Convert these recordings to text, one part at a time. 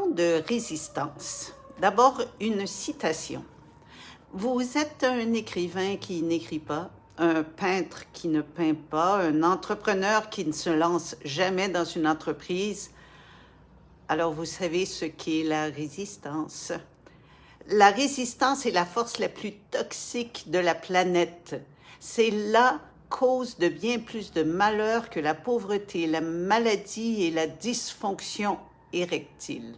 Parlons de résistance. D'abord, une citation. Vous êtes un écrivain qui n'écrit pas, un peintre qui ne peint pas, un entrepreneur qui ne se lance jamais dans une entreprise. Alors, vous savez ce qu'est la résistance. La résistance est la force la plus toxique de la planète. C'est la cause de bien plus de malheur que la pauvreté, la maladie et la dysfonction érectile.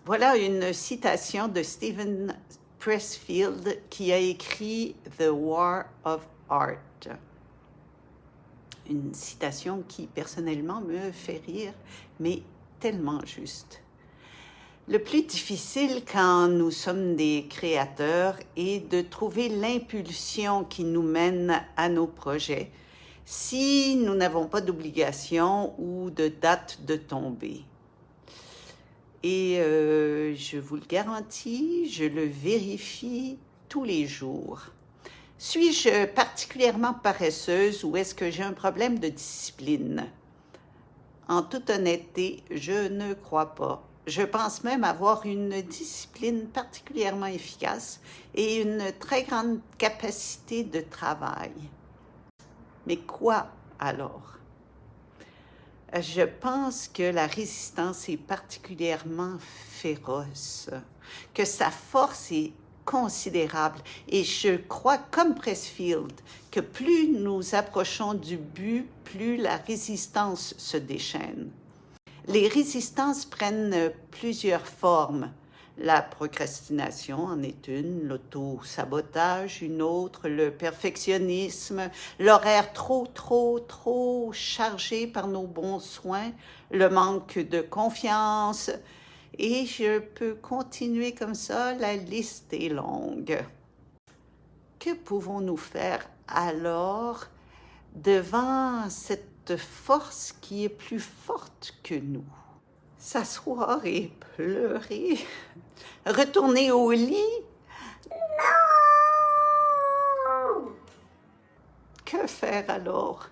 Voilà une citation de Steven Pressfield qui a écrit The War of Art. Une citation qui personnellement me fait rire, mais tellement juste. Le plus difficile quand nous sommes des créateurs est de trouver l'impulsion qui nous mène à nos projets si nous n'avons pas d'obligation ou de date de tombée. Et je vous le garantis, je le vérifie tous les jours. Suis-je particulièrement paresseuse ou est-ce que j'ai un problème de discipline? En toute honnêteté, je ne crois pas. Je pense même avoir une discipline particulièrement efficace et une très grande capacité de travail. Mais quoi alors? Je pense que la résistance est particulièrement féroce, que sa force est considérable et je crois, comme Pressfield, que plus nous approchons du but, plus la résistance se déchaîne. Les résistances prennent plusieurs formes. La procrastination en est une, l'auto-sabotage une autre, le perfectionnisme, l'horaire trop chargé par nos bons soins, le manque de confiance. Et je peux continuer comme ça, la liste est longue. Que pouvons-nous faire alors devant cette force qui est plus forte que nous? S'asseoir et pleurer? Retourner au lit? Non! Que faire alors?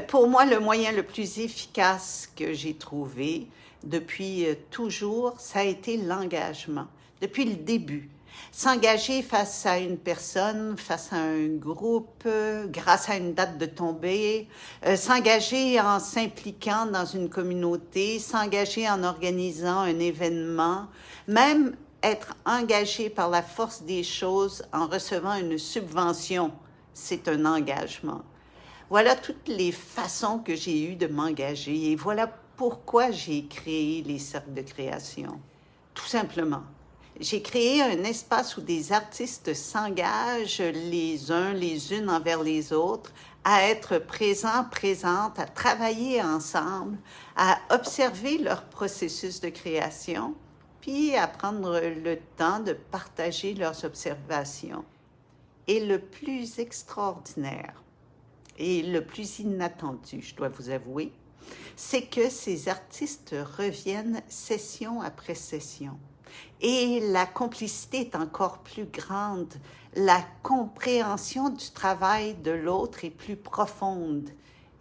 Pour moi, le moyen le plus efficace que j'ai trouvé depuis toujours, ça a été l'engagement, depuis le début. S'engager face à une personne, face à un groupe, grâce à une date de tombée, s'engager en s'impliquant dans une communauté, s'engager en organisant un événement, même être engagé par la force des choses en recevant une subvention, c'est un engagement. Voilà toutes les façons que j'ai eues de m'engager et voilà pourquoi j'ai créé les cercles de création. Tout simplement. J'ai créé un espace où des artistes s'engagent les uns, les unes envers les autres, à être présents, présentes, à travailler ensemble, à observer leur processus de création, puis à prendre le temps de partager leurs observations. Et le plus extraordinaire et le plus inattendu, je dois vous avouer, c'est que ces artistes reviennent session après session. Et la complicité est encore plus grande. La compréhension du travail de l'autre est plus profonde.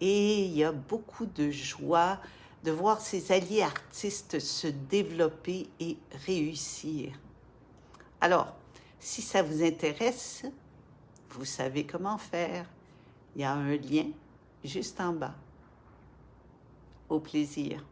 Et il y a beaucoup de joie de voir ces alliés artistes se développer et réussir. Alors, si ça vous intéresse, vous savez comment faire. Il y a un lien juste en bas. Au plaisir.